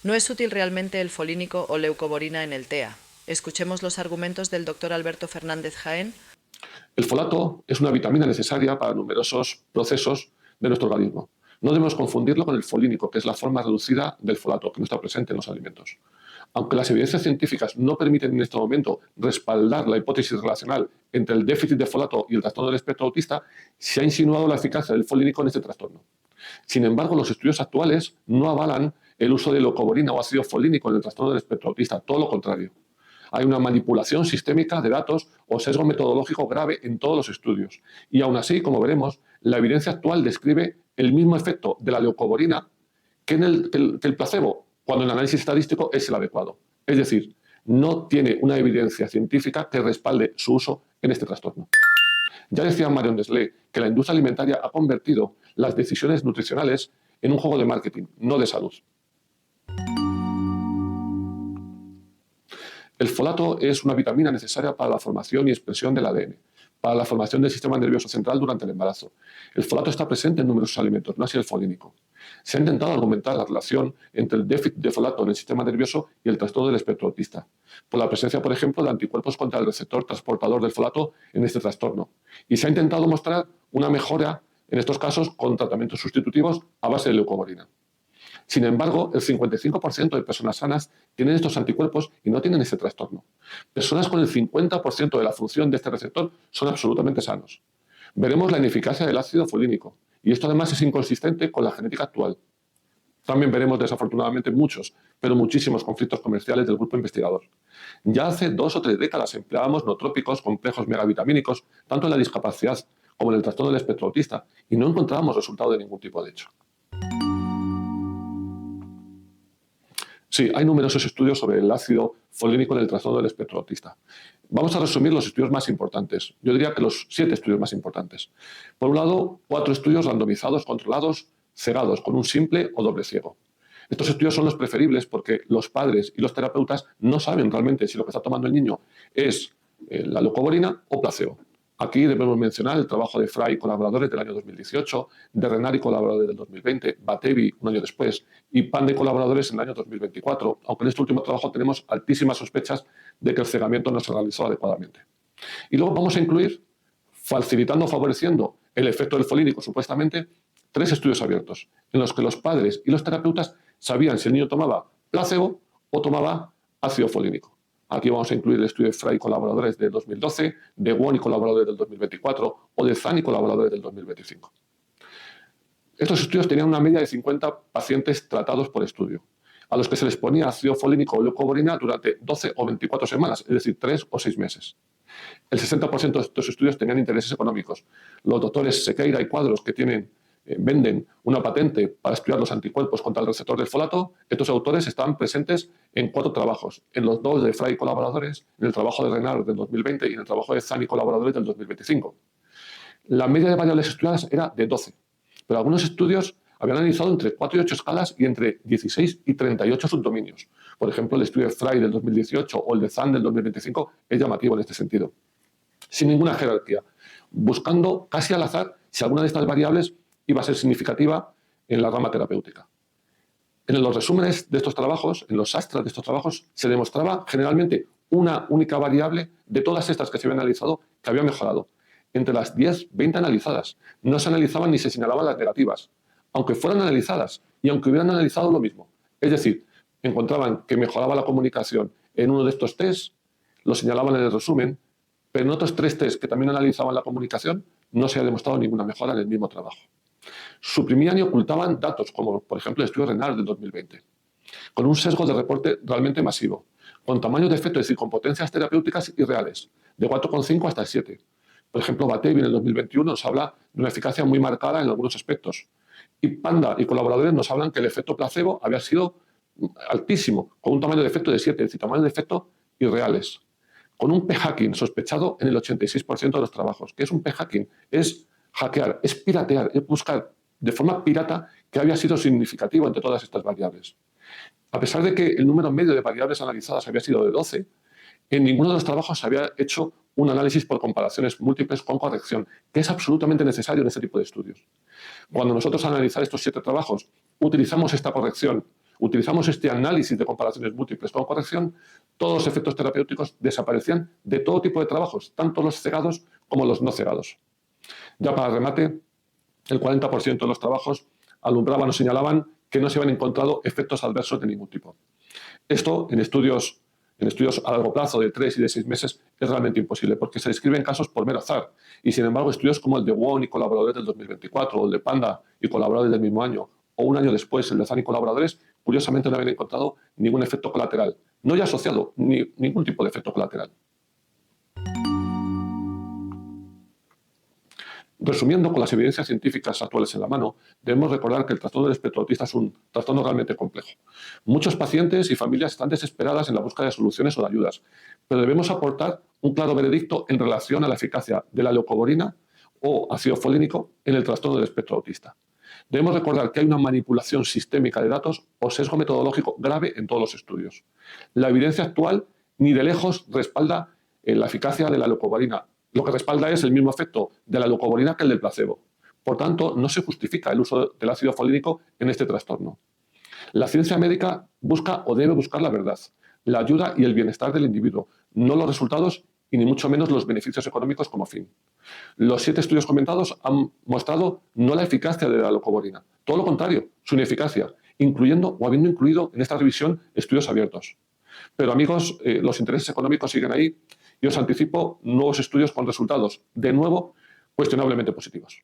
¿No es útil realmente el folínico o leucoborina en el TEA? Escuchemos los argumentos del doctor Alberto Fernández Jaén. El folato es una vitamina necesaria para numerosos procesos de nuestro organismo. No debemos confundirlo con el folínico, que es la forma reducida del folato, que no está presente en los alimentos. Aunque las evidencias científicas no permiten en este momento respaldar la hipótesis relacional entre el déficit de folato y el trastorno del espectro autista, se ha insinuado la eficacia del folínico en este trastorno. Sin embargo, los estudios actuales no avalan el uso de leucoborina o ácido folínico en el trastorno del espectro autista, todo lo contrario. Hay una manipulación sistémica de datos o sesgo metodológico grave en todos los estudios. Y aún así, como veremos, la evidencia actual describe el mismo efecto de la leucoborina que el placebo, cuando el análisis estadístico es el adecuado. Es decir, no tiene una evidencia científica que respalde su uso en este trastorno. Ya decía Marion Desley que la industria alimentaria ha convertido las decisiones nutricionales en un juego de marketing, no de salud. El folato es una vitamina necesaria para la formación y expresión del ADN, para la formación del sistema nervioso central durante el embarazo. El folato está presente en numerosos alimentos, no así el folínico. Se ha intentado argumentar la relación entre el déficit de folato en el sistema nervioso y el trastorno del espectro autista, por la presencia, por ejemplo, de anticuerpos contra el receptor transportador del folato en este trastorno. Y se ha intentado mostrar una mejora en estos casos con tratamientos sustitutivos a base de leucoborina. Sin embargo, el 55% de personas sanas tienen estos anticuerpos y no tienen ese trastorno. Personas con el 50% de la función de este receptor son absolutamente sanos. Veremos la ineficacia del ácido folínico, y esto además es inconsistente con la genética actual. También veremos desafortunadamente muchos, pero muchísimos conflictos comerciales del grupo investigador. Ya hace 2 o 3 décadas empleábamos nootrópicos complejos megavitamínicos, tanto en la discapacidad como en el trastorno del espectro autista, y no encontrábamos resultado de ningún tipo de hecho. Sí, hay numerosos estudios sobre el ácido folínico en el trastorno del espectro autista. Vamos a resumir los estudios más importantes. Yo diría que los 7 estudios más importantes. Por un lado, 4 estudios randomizados, controlados, cegados, con un simple o doble ciego. Estos estudios son los preferibles porque los padres y los terapeutas no saben realmente si lo que está tomando el niño es la leucoborina o placebo. Aquí debemos mencionar el trabajo de Fry y colaboradores del año 2018, de Renard y colaboradores del 2020, Batevi un año después y Panda y colaboradores en el año 2024, aunque en este último trabajo tenemos altísimas sospechas de que el cegamiento no se realizó adecuadamente. Y luego vamos a incluir, facilitando o favoreciendo el efecto del folínico supuestamente, 3 estudios abiertos, en los que los padres y los terapeutas sabían si el niño tomaba placebo o tomaba ácido folínico. Aquí vamos a incluir el estudio de Fry y colaboradores del 2012, de Wong y colaboradores del 2024 o de Zhang y colaboradores del 2025. Estos estudios tenían una media de 50 pacientes tratados por estudio, a los que se les ponía ácido folínico o leucoborina durante 12 o 24 semanas, es decir, 3 o 6 meses. El 60% de estos estudios tenían intereses económicos. Los doctores Sequeira y Cuadros, que venden una patente para estudiar los anticuerpos contra el receptor del folato, estos autores estaban presentes en 4 trabajos, en los 2 de Fry y colaboradores, en el trabajo de Renard del 2020 y en el trabajo de Zhang y colaboradores del 2025. La media de variables estudiadas era de 12, pero algunos estudios habían analizado entre 4 y 8 escalas y entre 16 y 38 subdominios. Por ejemplo, el estudio de Fry del 2018 o el de Zhang del 2025 es llamativo en este sentido. Sin ninguna jerarquía, buscando casi al azar si alguna de estas variables iba a ser significativa en la rama terapéutica. En los resúmenes de estos trabajos, en los astras de estos trabajos, se demostraba generalmente una única variable de todas estas que se habían analizado que había mejorado. Entre las 10, 20 analizadas, no se analizaban ni se señalaban las negativas, aunque fueran analizadas y aunque hubieran analizado lo mismo. Es decir, encontraban que mejoraba la comunicación en uno de estos test, lo señalaban en el resumen, pero en otros 3 test que también analizaban la comunicación no se ha demostrado ninguna mejora en el mismo trabajo. Suprimían y ocultaban datos, como por ejemplo el estudio Renard del 2020, con un sesgo de reporte realmente masivo, con tamaños de efecto, es decir, con potencias terapéuticas irreales, de 4,5 hasta 7. Por ejemplo, Batevi en el 2021 nos habla de una eficacia muy marcada en algunos aspectos. Y Panda y colaboradores nos hablan que el efecto placebo había sido altísimo, con un tamaño de efecto de 7, es decir, tamaños de efecto irreales. Con un p-hacking sospechado en el 86% de los trabajos. ¿Qué es un p-hacking? Es hackear, es piratear, es buscar de forma pirata que había sido significativo entre todas estas variables. A pesar de que el número medio de variables analizadas había sido de 12, en ninguno de los trabajos se había hecho un análisis por comparaciones múltiples con corrección, que es absolutamente necesario en este tipo de estudios. Cuando nosotros al analizar estos 7 trabajos utilizamos esta corrección, utilizamos este análisis de comparaciones múltiples con corrección, todos los efectos terapéuticos desaparecían de todo tipo de trabajos, tanto los cegados como los no cegados. Ya para remate, el 40% de los trabajos alumbraban o señalaban que no se habían encontrado efectos adversos de ningún tipo. Esto en estudios a largo plazo de 3 y de 6 meses es realmente imposible porque se describen casos por mero azar y sin embargo estudios como el de Wong y colaboradores del 2024 o el de Panda y colaboradores del mismo año o un año después el de Zhang y colaboradores curiosamente no habían encontrado ningún efecto colateral, no ya asociado ni ningún tipo de efecto colateral. Resumiendo, con las evidencias científicas actuales en la mano, debemos recordar que el trastorno del espectro autista es un trastorno realmente complejo. Muchos pacientes y familias están desesperadas en la búsqueda de soluciones o de ayudas, pero debemos aportar un claro veredicto en relación a la eficacia de la leucovorina o ácido folínico en el trastorno del espectro autista. Debemos recordar que hay una manipulación sistémica de datos o sesgo metodológico grave en todos los estudios. La evidencia actual ni de lejos respalda la eficacia de la leucovorina. Lo que respalda es el mismo efecto de la leucovorina que el del placebo. Por tanto, no se justifica el uso del ácido folínico en este trastorno. La ciencia médica busca o debe buscar la verdad, la ayuda y el bienestar del individuo, no los resultados y ni mucho menos los beneficios económicos como fin. Los 7 estudios comentados han mostrado no la eficacia de la leucovorina, todo lo contrario, su ineficacia, incluyendo o habiendo incluido en esta revisión estudios abiertos. Pero amigos, los intereses económicos siguen ahí y os anticipo nuevos estudios con resultados, de nuevo, cuestionablemente positivos.